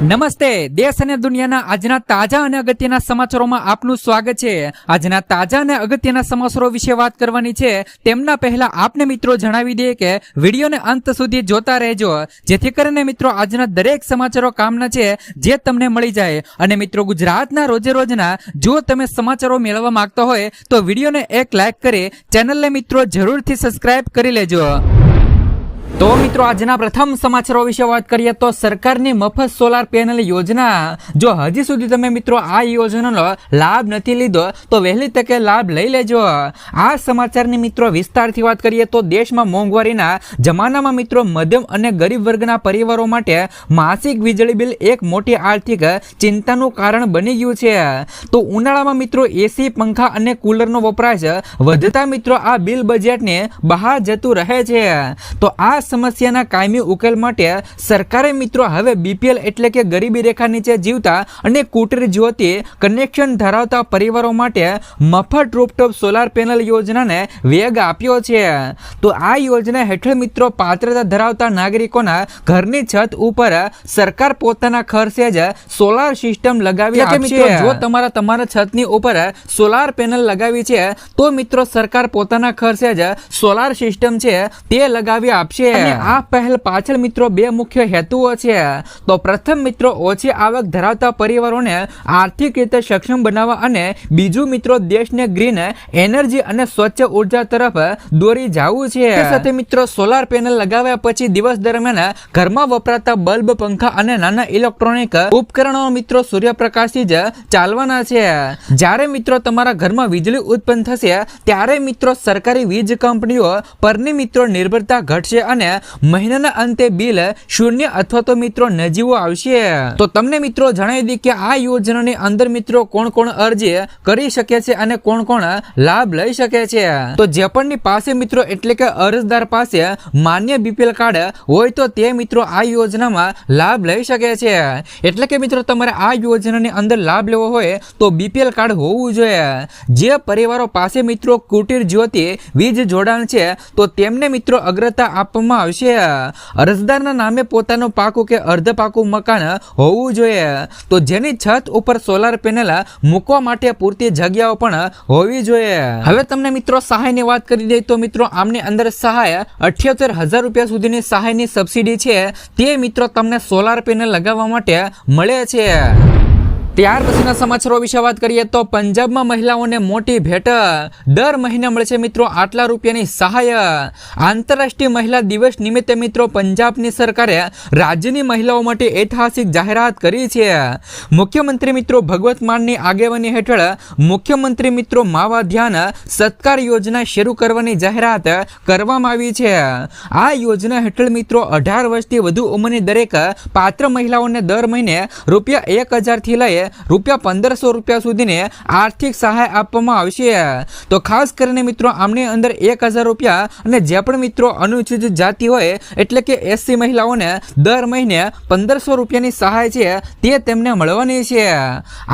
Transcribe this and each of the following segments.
નમસ્તે, દેશ અને દુનિયાના આજના તાજા અને અગત્યના સમાચારોમાં આપનું સ્વાગત છે। આજના તાજા અને અગત્યના સમાચારો વિશે વાત કરવાની છે। તેમના પહેલા આપને મિત્રો જણાવી દઈએ કે વિડીયોને અંત સુધી જોતા રહેજો, જેથી કરીને મિત્રો આજના દરેક સમાચારો કામના છે જે તમને મળી જાય। અને મિત્રો ગુજરાતના રોજે રોજના જો તમે સમાચારો મેળવવા માંગતા હોય તો વિડીયોને એક લાઈક કરી ચેનલને મિત્રો જરૂરથી સબસ્ક્રાઇબ કરી લેજો। તો મિત્રો આજના પ્રથમ સમાચારો વિશે વાત કરીએ તો સરકારની મફત સોલાર પેનલ યોજના, જો હજી સુધી તમે મિત્રો આ યોજનાનો લાભ નથી લીધો તો વહેલી તકે લાભ લઈ લેજો। આ સમાચારની મિત્રો વિસ્તારથી વાત કરીએ તો દેશમાં મોંઘવારીના જમાનામાં મિત્રો મધ્યમ અને ગરીબ વર્ગના પરિવારો માટે માસિક વીજળી બિલ એક મોટી આર્થિક ચિંતાનું કારણ બની ગયું છે। તો ઉનાળામાં મિત્રો એસી, પંખા અને કુલરનો વપરાશ વધતા મિત્રો આ બિલ બજેટને બહાર જતું રહે છે। તો આ સમસ્યાના કાયમી ઉકેલ માટે સરકારે મિત્રો હવે બીપીએલ એટલે કે ગરીબી રેખા નીચે જીવતા અને કુટીર જ્યોતિ કનેક્શન ધરાવતા પરિવારો માટે મફત રૂફટોપ સોલાર પેનલ યોજનાને વેગ આપ્યો છે। તો આ યોજના હેઠળ મિત્રો પાત્રતા ધરાવતા નાગરિકોના ઘરની છત ઉપર સરકાર પોતાના ખર્ચે જ સોલાર સિસ્ટમ લગાવી આપશે। જો તમારા છતની ઉપર સોલાર પેનલ લગાવી છે તો મિત્રો સરકાર પોતાના ખર્ચે જ સોલાર સિસ્ટમ છે તે લગાવી આપશે। અને આ પહેલ પાછળ મિત્રો બે મુખ્ય હેતુઓ છે। તો પ્રથમ મિત્રો ઓછી આવક ધરાવતા પરિવારોને આર્થિક રીતે સક્ષમ બનાવવા અને બીજું મિત્રો દેશને ગ્રીન એનર્જી અને સ્વચ્છ ઉર્જા તરફ દોરી જવું છે। સાથે મિત્રો સોલાર પેનલ લગાવ્યા પછી દિવસ દરમિયાન ઘરમાં વપરાતા બલ્બ, પંખા અને નાના ઇલેક્ટ્રોનિક ઉપકરણો મિત્રો સૂર્યપ્રકાશથી જ ચાલવાના છે। જ્યારે મિત્રો તમારા ઘરમાં વીજળી ઉત્પન્ન થશે ત્યારે મિત્રો સરકારી વીજ કંપનીઓ પરની મિત્રો નિર્ભરતા ઘટશે અને મહિનાના અંતે બિલ શૂન્ય અથવા તો મિત્રો નજીવો આવશે। તો તમને મિત્રો જણાવી દી કે આ યોજનાની અંદર મિત્રો કોણ કોણ અરજી કરી શકે છે અને કોણ કોણ લાભ લઈ શકે છે। તો જે પણની પાસે મિત્રો એટલે કે અરજદાર પાસે માન્ય બીપીએલ કાર્ડ હોય તો તે મિત્રો આ યોજનામાં લાભ લઈ શકે છે। એટલે કે મિત્રો તમારે આ યોજનાની અંદર લાભ લેવો હોય તો બીપીએલ કાર્ડ હોવું જોઈએ। જે પરિવારો પાસે મિત્રો કુટીર જ્યોતિ વીજ જોડાણ છે તો તેમને મિત્રો અગ્રતા આપવામાં આવશે। અરજદારના નામે પોતાનું પાકું કે અર્ધ પાકું મકાન હોવું જોઈએ। તો જેની છત ઉપર સોલાર પેનલ મૂકવા માટે પૂરતી જગ્યાઓ પણ હોવી જોઈએ। હવે તમને મિત્રો સહાયની વાત કરી દઈએ તો મિત્રો આમની અંદર સહાય 78,000 રૂપિયા સુધીની સહાયની સબસિડી છે તે મિત્રો તમને સોલાર પેનલ લગાવવા માટે મળે છે। ત્યાર પછીના સમાચારો વિશે વાત કરીએ તો પંજાબમાં મહિલાઓને મોટી ભેટ, દર મહિને મળશે મિત્રો આટલા રૂપિયાની સહાય। આંતરરાષ્ટ્રીય મહિલા દિવસ નિમિત્તે મિત્રો પંજાબની સરકારે રાજ્યની મહિલાઓ માટે ઐતિહાસિક જાહેરાત કરી છે। મુખ્યમંત્રી મિત્રો ભગવત માનની આગેવાની હેઠળ મુખ્યમંત્રી મિત્રો માવા ધ્યાન સત્કાર યોજના શરૂ કરવાની જાહેરાત કરવામાં આવી છે। આ યોજના હેઠળ મિત્રો 18 વર્ષથી વધુ ઉંમરની દરેક પાત્ર મહિલાઓને દર મહિને રૂપિયા 1,000 થી લઈ રૂપિયા 1,500 રૂપિયા સુધીની આર્થિક સહાય આપવામાં આવશે। તો ખાસ કરીને મિત્રો આમની અંદર 1,000 રૂપિયા અને જે પણ મિત્રો અનુસૂચિત જાતિ હોય એટલે કે એસસી મહિલાઓને દર મહિને 1,500 રૂપિયાની સહાય છે તે તેમને મળવાની છે।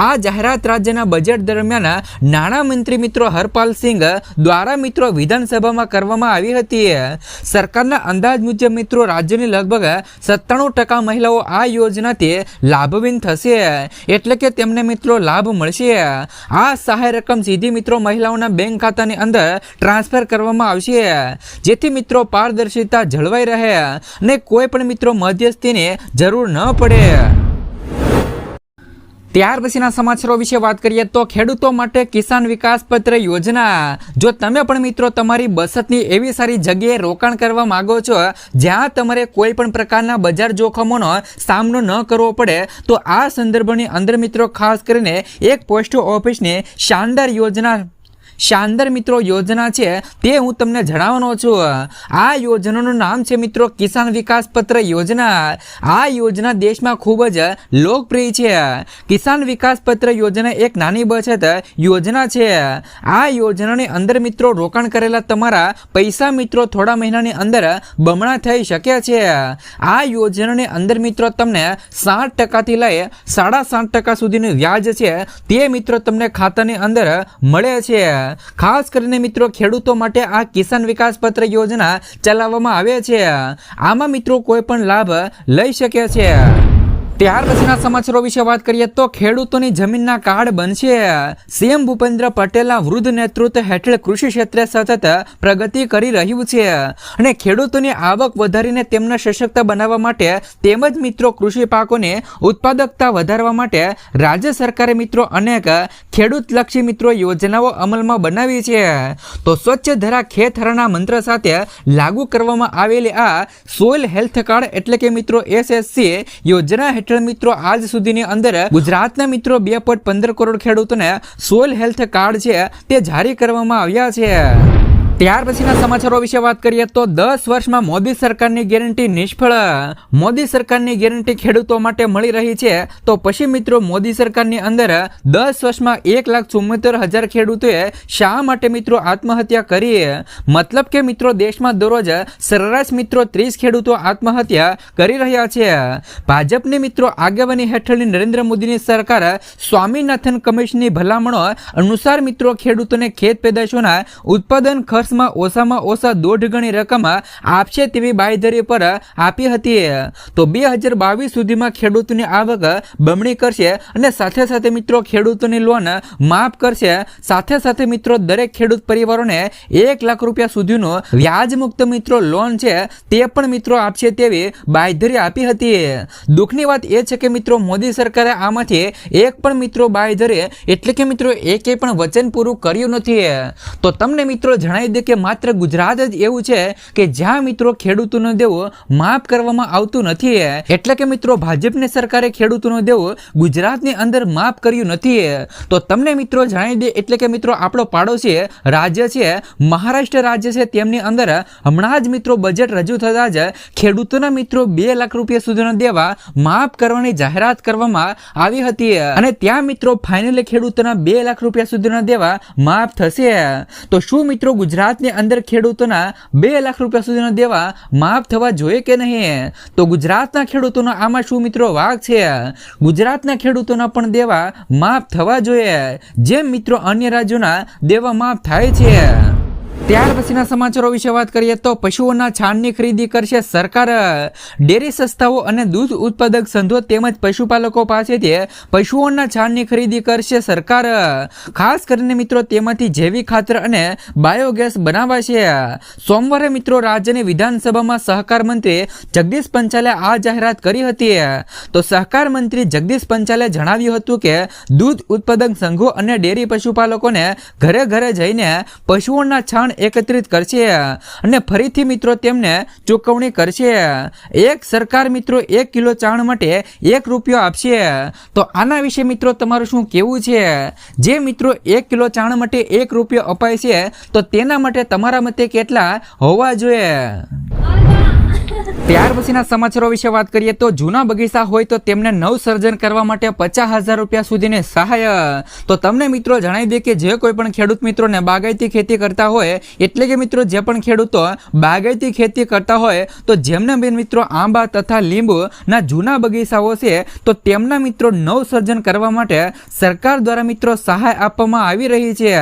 આ જાહેરાત રાજ્યના બજેટ દરમિયાન નાણામંત્રી મિત્રો હરપાલ સિંઘ દ્વારા મિત્રો વિધાનસભામાં કરવામાં આવી હતી। સરકારના અંદાજ મુજબ મિત્રો રાજ્યની લગભગ 97% મહિલાઓ આ યોજનાથી લાભાન્વિત થશે, એટલે કે તેમને મિત્રો લાભ મળશે। આ સહાય રકમ સીધી મિત્રો મહિલાઓના બેંક ખાતાની અંદર ટ્રાન્સફર કરવામાં આવશે, જેથી મિત્રો પારદર્શિતા જળવાઈ રહે અને કોઈ પણ મિત્રો મધ્યસ્થીની જરૂર ન પડે। ત્યાર પછીના સમાચારો વિશે વાત કરીએ તો ખેડૂતો માટે કિસાન વિકાસ પત્ર યોજના, જો તમે પણ મિત્રો તમારી બચતની એવી સારી જગ્યાએ રોકાણ કરવા માંગો છો જ્યાં તમારે કોઈ પણ પ્રકારના બજાર જોખમોનો સામનો ન કરવો પડે તો આ સંદર્ભની અંદર મિત્રો ખાસ કરીને એક પોસ્ટ ઓફિસની શાનદાર મિત્રો યોજના છે તે હું તમને જણાવવાનો છું। આ યોજનાનું નામ છે મિત્રો કિસાન વિકાસ પત્ર યોજના। આ યોજના દેશમાં ખૂબ જ લોકપ્રિય છે। કિસાન વિકાસ પત્ર યોજના એક નાની બચત યોજના છે। આ યોજનાની અંદર મિત્રો રોકાણ કરેલા તમારા પૈસા મિત્રો થોડા મહિનાની અંદર બમણા થઈ શકે છે। આ યોજનાની અંદર મિત્રો તમને 7% થી લઈ 7.5% સુધીનું વ્યાજ છે તે મિત્રો તમને ખાતાની અંદર મળે છે। ખાસ કરીને મિત્રો ખેડૂતો માટે આ કિસાન વિકાસ પત્ર યોજના ચલાવવામાં આવે છે। આમાં મિત્રો કોઈ પણ લાભ લઈ શકે છે। ત્યાર પછીના સમાચારો વિશે વાત કરીએ તો ખેડૂતોની જમીનના કાર્ડ બનશે. સીએમ ભૂપેન્દ્ર પટેલના વૃદ્ધ નેતૃત્વ હેઠળ કૃષિ ક્ષેત્રે સતત પ્રગતિ કરી રહ્યું છે અને ખેડૂતોની આવક વધારીને તેમને સશક્ત બનાવવા માટે તેમજ મિત્રો કૃષિ પાકોની ઉત્પાદકતા વધારવા માટે રાજ્ય સરકારે મિત્રો અનેક ખેડૂતલક્ષી મિત્રો યોજનાઓ અમલમાં બનાવી છે. તો સ્વચ્છ ધરા ખેત હરણા મંત્ર સાથે લાગુ કરવામાં આવેલી આ સોઇલ હેલ્થ કાર્ડ એટલે કે મિત્રો SSC યોજના હેઠળ મિત્રો આજ સુધીની અંદર ગુજરાતના મિત્રો 2.15 કરોડ ખેડૂતોને સોઇલ હેલ્થ કાર્ડ છે તે જારી કરવામાં આવ્યા છે. ત્યાર પછીના સમાચારો વિશે વાત કરીએ તો 10 વર્ષમાં મોદી સરકારની ગેરંટી નિષ્ફળ. મોદી સરકારની ગેરંટી ખેડૂતો માટે મળી રહી છે તો પછી મિત્રો મોદી સરકારની અંદર 10 વર્ષમાં 1,74,000 ખેડૂતોએ શા માટે મિત્રો આત્મહત્યા કરી? મતલબ કે મિત્રો દેશમાં દરરોજ સરેરાશ મિત્રો 30 ખેડૂતો આત્મહત્યા કરી રહ્યા છે. ભાજપની મિત્રો આગેવાની હેઠળની નરેન્દ્ર મોદીની સરકાર સ્વામીનાથન કમિશનની ભલામણો અનુસાર મિત્રો ખેડૂતોને ખેત પેદાશોના ઉત્પાદન ખર્ચમાં ઓછા 1.5 ગણી રકમ આપશે તેવી બાંયધરી પર આપી હતી. તો 2022 સુધીમાં ખેડૂતોની આવક બમણી કરશે અને સાથે સાથે મિત્રો ખેડૂતોની લોન માફ કરશે. સાથે મિત્રો દરેક ખેડૂત પરિવારોને 1 લાખ રૂપિયા સુધીનો વ્યાજ મુક્ત મિત્રો લોન છે તે પણ મિત્રો આપશે તેવી બાંયધરી આપી હતી. દુઃખની વાત એ છે કે મિત્રો મોદી સરકારે આમાંથી એક પણ મિત્રો બાંયધરી એટલે કે મિત્રો એકે પણ વચન પૂરું કર્યું નથી. તો તમને મિત્રો જણાવી કે માત્ર ગુજરાત જ એવું છે કે જ્યાં મિત્રો ખેડૂતોનું દેવું માફ કરવામાં આવતું નથી. એટલે કે મિત્રો ભાજપની સરકારે ખેડૂતોનું દેવું ગુજરાતની અંદર માફ કર્યું નથી. તો તમને મિત્રો જણાવી દે એટલે કે મિત્રો આપણો પાડોશી રાજ્ય છે મહારાષ્ટ્ર રાજ્ય છે તેમની અંદર હમણાં જ મિત્રો બજેટ રજૂ થતા જ ખેડૂતોના મિત્રો 2 લાખ રૂપિયા સુધીના દેવા માફ કરવાની જાહેરાત કરવામાં આવી હતી અને ત્યાં મિત્રો ફાઇનલી ખેડૂતોના 2 લાખ રૂપિયા સુધીના દેવા માફ થશે. તો શું મિત્રો ગુજરાતની અંદર ખેડૂતોના 2 લાખ રૂપિયા સુધીના દેવા માફ થવા જોઈએ કે નહીં? તો ગુજરાતના ખેડૂતોનો આમાં શું મિત્રો વાંક છે? ગુજરાતના ખેડૂતોના પણ દેવા માફ થવા જોઈએ જેમ મિત્રો અન્ય રાજ્યોના દેવા માફ થાય છે. ત્યાર પછીના સમાચારો વિશે વાત કરીએ તો પશુઓના છાણની ખરીદી કરશે સરકાર. ડેરી સંસ્થાઓ અને દૂધ ઉત્પાદક સંઘો તેમજ પશુપાલકો પાસેથી પશુઓના છાણની ખરીદી કરશે સરકાર. ખાસ કરીને મિત્રો તેમાંથી જૈવિક ખાતર અને બાયોગેસ બનાવાશે. સોમવારે મિત્રો રાજ્યની વિધાનસભામાં સહકાર મંત્રી જગદીશ પંચાલે આ જાહેરાત કરી હતી. તો સહકાર મંત્રી જગદીશ પંચાલે જણાવ્યું હતું કે દૂધ ઉત્પાદક સંઘો અને ડેરી પશુપાલકોને ઘરે ઘરે જઈને પશુઓના છાણ એકત્રિત કરશે અને ફરીથી મિત્રો તેમને ચૂકવણી કરશે. એક સરકાર મિત્રો 1 કિલો છાણ માટે 1 રૂપિયો આપશે. તો આના વિશે મિત્રો તમારું શું કહેવું છે? જે મિત્રો 1 કિલો છાણ માટે 1 રૂપિયો અપાય છે તો તેના માટે તમારા મતે કેટલા હોવા જોઈએ? ત્યાર પછીના સમાચારો વિશે વાત કરીએ તો જૂના બગીચા હોય તો તેમને નવસર્જન કરવા માટે 50,000 રૂપિયા સુધીની સહાય. તો તમને મિત્રો જણાવી દે કે જે કોઈ પણ ખેડૂત મિત્રોને બાગાયતી ખેતી કરતા હોય એટલે કે મિત્રો જે પણ ખેડૂતો બાગાયતી ખેતી કરતા હોય તો જેમને બેન મિત્રો આંબા તથા લીંબુના જૂના બગીચાઓ છે તો તેમના મિત્રો નવસર્જન કરવા માટે સરકાર દ્વારા મિત્રો સહાય આપવામાં આવી રહી છે.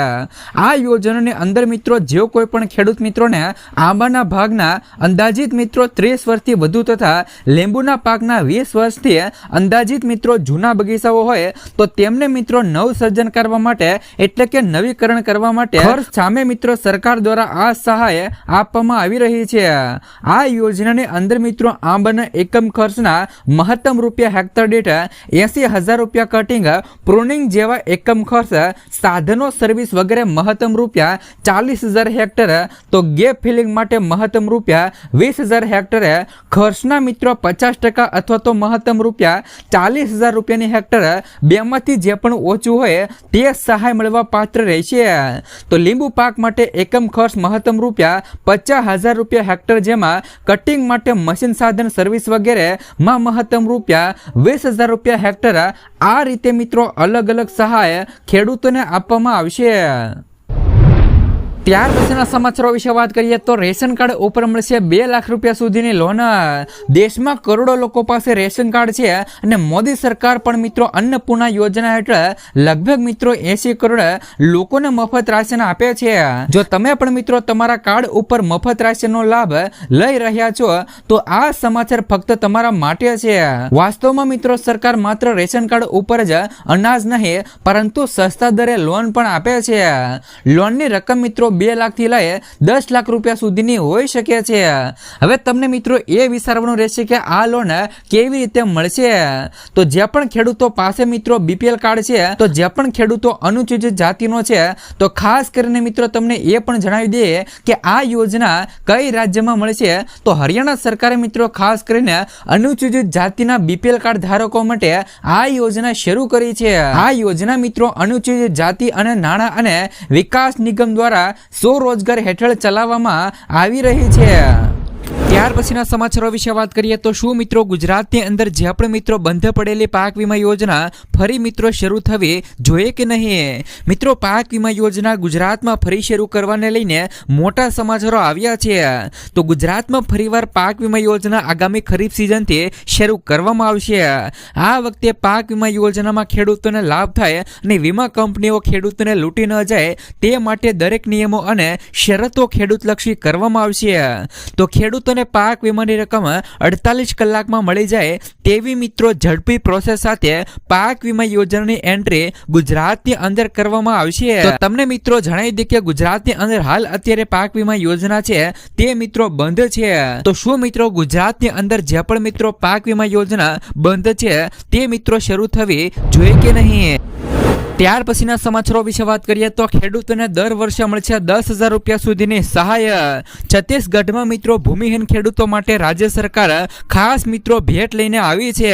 આ યોજનાની અંદર મિત્રો જે કોઈ પણ ખેડૂત મિત્રોને આંબાના ભાગના અંદાજિત મિત્રો 30 વર્ષથી વધુ તથા લીંબુના પાકના 20 વર્ષથી અંદાજિત મિત્રો જૂના બગીચાઓ હોય તો તેમને મિત્રો નવસર્જન કરવા માટે એટલે કે નવીકરણ કરવા માટે ખર્ચ સામે મિત્રો સરકાર દ્વારા આ સહાય આપવામાં આવી રહી છે. આ યોજનાની અંદર મિત્રો આંબાના એકમ ખર્ચના મહત્તમ રૂપિયા હેક્ટર દીઠ 80,000 રૂપિયા કટિંગ પ્રુનિંગ જેવા એકમ ખર્ચ સાધનો સર્વિસ વગેરે મહત્તમ રૂપિયા 40,000 હેક્ટર તો ગેપ ફિલિંગ માટે મહત્તમ રૂપિયા 20,000 હેક્ટરે ખર્ચના મિત્રો 50% અથવા તો મહત્તમ રૂપિયા 40,000 રૂપિયાની હેક્ટર બેમાંથી જે પણ ઓછું હોય તે સહાય મળવા પાત્ર રહેશે. તો લીંબુ પાક માટે એકમ ખર્ચ મહત્તમ રૂપિયા 50,000 રૂપિયા હેક્ટર જેમાં કટિંગ માટે મશીન સાધન સર્વિસ વગેરે માં મહત્તમ રૂપિયા 20,000 રૂપિયા હેક્ટર. આ રીતે મિત્રો અલગ અલગ સહાય ખેડૂતોને આપવામાં આવશે. ત્યાર પછીના સમાચારો વિશે વાત કરીએ તો રેશન કાર્ડ ઉપર મળશે 2 લાખ રૂપિયા સુધીની લોન। દેશમાં કરોડો લોકો પાસે રેશન કાર્ડ છે અને મોદી સરકાર પણ મિત્રો અન્નપૂર્ણા યોજના હેઠળ લગભગ મિત્રો 80 કરોડ લોકોને મફત રાશન આપે છે। જો તમે પણ મિત્રો તમારા કાર્ડ ઉપર મફત રાશનનો લાભ લઈ રહ્યા છો તો આ સમાચાર ફક્ત તમારા માટે છે। વાસ્તવમાં મિત્રો સરકાર માત્ર રેશન કાર્ડ ઉપર જ અનાજ નહીં પરંતુ સસ્તા દરે લોન પણ આપે છે। લોનની રકમ મિત્રો 2 લાખ થી લઈ 10 લાખ રૂપિયા સુધીની હોઈ શકે છે। હવે તમને મિત્રો એ વિચારવાનું રહેશે કે આ લોન કેવી રીતે મળશે। તો જે પણ ખેડૂતો પાસે મિત્રો બીપીએલ કાર્ડ છે તો જે પણ ખેડૂતો અનુસૂચિત જાતિનો છે તો ખાસ કરીને મિત્રો તમને એ પણ જણાવી દઈએ કે આ યોજના કઈ રાજ્યમાં મળશે તો હરિયાણા સરકારે મિત્રો ખાસ કરીને અનુસૂચિત જાતિના બીપીએલ કાર્ડ ધારકો માટે આ યોજના શરૂ કરી છે। આ યોજના મિત્રો અનુસૂચિત જાતિ અને નાણાં અને વિકાસ નિગમ દ્વારા સ્વરોજગાર હેઠળ ચલાવવામાં આવી રહી છે। ત્યાર પછીના સમાચારો વિશે વાત કરીએ તો શું મિત્રો ગુજરાતની અંદર જે પણ મિત્રો બંધ પડેલી પાક વીમા યોજના ફરી મિત્રો શરૂ થવી જોઈએ કે નહીં। મિત્રો પાક વીમા યોજના ગુજરાતમાં ફરી શરૂ કરવાને લઈને મોટા સમાચારો આવ્યા છે। તો ગુજરાતમાં ફરીવાર પાક વીમા યોજના આગામી ખરીફ સિઝનથી શરૂ કરવામાં આવશે। આ વખતે પાક વીમા યોજનામાં ખેડૂતોને લાભ થાય અને વીમા કંપનીઓ ખેડૂતોને લૂંટી ન જાય તે માટે દરેક નિયમો અને શરતો ખેડૂતલક્ષી કરવામાં આવશે। તો ખેડૂતોને પાક વીમાની રકમ 48 કલાકમાં મળી જાય તેવી મિત્રો ઝડપી પ્રોસેસ સાથે પાક વીમા યોજનાની એન્ટ્રી ગુજરાતની અંદર કરવામાં આવશે। તો તમને મિત્રો જણાવી દે કે ગુજરાતની અંદર હાલ અત્યારે પાક વીમા યોજના છે તે મિત્રો બંધ છે। તો શું મિત્રો ગુજરાતની અંદર જે પણ મિત્રો પાક વીમા યોજના બંધ છે તે મિત્રો શરૂ થવી જોઈએ કે નહીં। ત્યાર પછીના સમાચારો વિશે વાત કરીએ તો ખેડૂતોને દર વર્ષે મળશે 10,000 રૂપિયા સુધીની સહાય। છત્તીસગઢમાં મિત્રો ભૂમિહીન ખેડૂતો માટે રાજ્ય સરકાર ખાસ મિત્રો ભેટ લઈને આવી છે।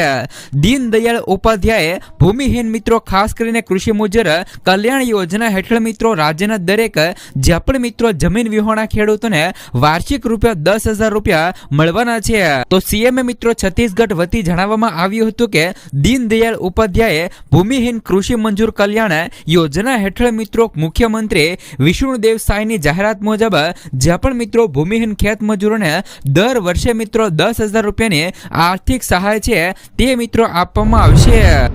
દીનદયાળ ઉપાધ્યાય ભૂમિહીન મિત્રો ખાસ કરીને કૃષિ મજૂર કલ્યાણ યોજના હેઠળ મિત્રો રાજ્યના દરેક જે પણ મિત્રો જમીન વિહોણા ખેડૂતોને વાર્ષિક રૂપિયા 10,000 રૂપિયા મળવાના છે। તો સીએમએ મિત્રો છત્તીસગઢ વતી જણાવવામાં આવ્યું હતું કે દીનદયાળ ઉપાધ્યાય ભૂમિહીન કૃષિ મજૂર કલ્યાણ યોજના હેઠળ મિત્રો મુખ્યમંત્રી વિષ્ણુદેવ સાયની જાહેરાત મુજબ જે પણ મિત્રો ભૂમિહીન ખેત મજૂરોને દર વર્ષે મિત્રો 10,000 રૂપિયાની આર્થિક સહાય છે તે મિત્રો આપવામાં આવશે।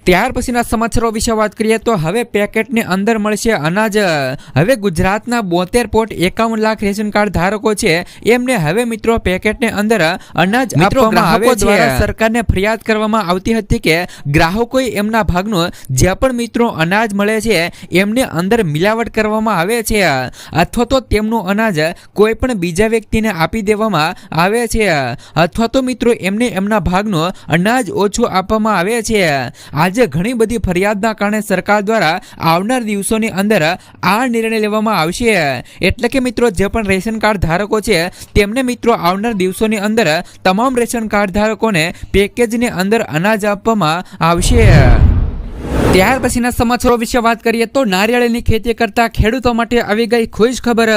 ત્યાર પછીના સમાચારો વિશે વાત કરીએ તો હવે પેકેટની અંદર મળશે અનાજ। હવે ગુજરાતના 72.51 લાખ રેશન કાર્ડ ધારકો છે એમને હવે મિત્રો પેકેટની અંદર અનાજ આપવામાં આવે છે। સરકારને ફરિયાદ કરવામાં આવતી હતી કે ગ્રાહકોએ એમના ભાગનું જે પણ મિત્રો અનાજ મળે છે એમને અંદર મિલાવટ કરવામાં આવે છે અથવા તો તેમનું અનાજ કોઈ પણ બીજા વ્યક્તિને આપી દેવામાં આવે છે અથવા તો મિત્રો એમને એમના ભાગનું અનાજ ઓછું આપવામાં આવે છે। આજે ઘણી બધી ફરિયાદના કારણે સરકાર દ્વારા આવનાર દિવસોની અંદર આ નિર્ણય લેવામાં આવશે। એટલે કે મિત્રો જે પણ રેશન કાર્ડ ધારકો છે તેમને મિત્રો આવનાર દિવસોની અંદર તમામ રેશન કાર્ડ ધારકોને પેકેજની અંદર અનાજ આપવામાં આવશે। ત્યાર પછીના સમાચારો વિશે વાત કરીએ તો નારિયેળની ખેતી કરતા ખેડૂતો માટે આવી ગઈ ખુશ ખબર।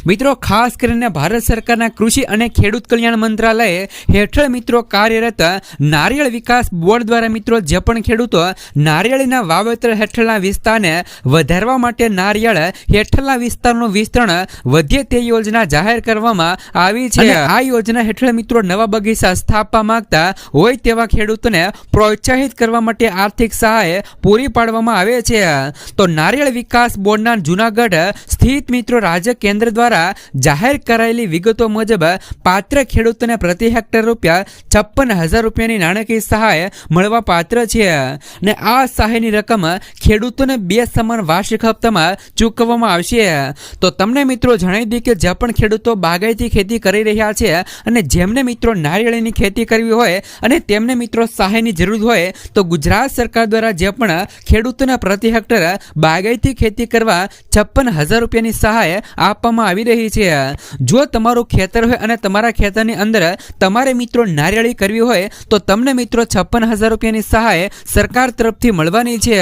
મિત્રો ખાસ કરીને ભારત સરકારના કૃષિ અને ખેડૂત કલ્યાણ મંત્રાલય હેઠળ મિત્રો કાર્યરત નારિયેળ વિકાસ બોર્ડ દ્વારા મિત્રો જે પણ ખેડૂતો નારિયેળીના વાવેતર હેઠળના વિસ્તારને વધારવા માટે નારિયેળ હેઠળના વિસ્તારનું વિસ્તરણ વધે તે યોજના જાહેર કરવામાં આવી છે। આ યોજના હેઠળ મિત્રો નવા બગીચા સ્થાપવા માંગતા હોય તેવા ખેડૂતોને પ્રોત્સાહિત કરવા માટે આર્થિક સહાય પૂરી પાડવામાં આવે છે। તો નારિયેળ વિકાસ બોર્ડના જૂનાગઢ સ્થિત મિત્રો રાજ્ય કેન્દ્ર દ્વારા જાહેર કરાયેલી વિગતો મુજબ પાત્ર ખેડૂતોને પ્રતિ હેક્ટર રૂપિયા 56,000 રૂપિયાની નાણાકીય સહાય મળવા પાત્ર છે અને આ સહાયની રકમ ખેડૂતોને 2 સમાન વાર્ષિક હપ્તામાં ચૂકવવામાં આવશે। તો તમને મિત્રો જણાવી દઈએ કે જે પણ ખેડૂતો બાગાયતી ખેતી કરી રહ્યા છે અને જેમને મિત્રો નારિયેળીની ખેતી કરવી હોય અને તેમને મિત્રો સહાયની જરૂર હોય તો ગુજરાત સરકાર દ્વારા જે પણ ખેડૂતોના પ્રતિ હેક્ટર બાગાયતી ખેતી કરવા 56,000 રૂપિયાની સહાય આપવામાં આવી રહી છે। જો તમારું ખેતર હોય અને તમારા ખેતરની અંદર તમારે મિત્રો નારિયેળી કરવી હોય તો તમને મિત્રો 56,000 રૂપિયાની સહાય સરકાર તરફથી મળવાની છે।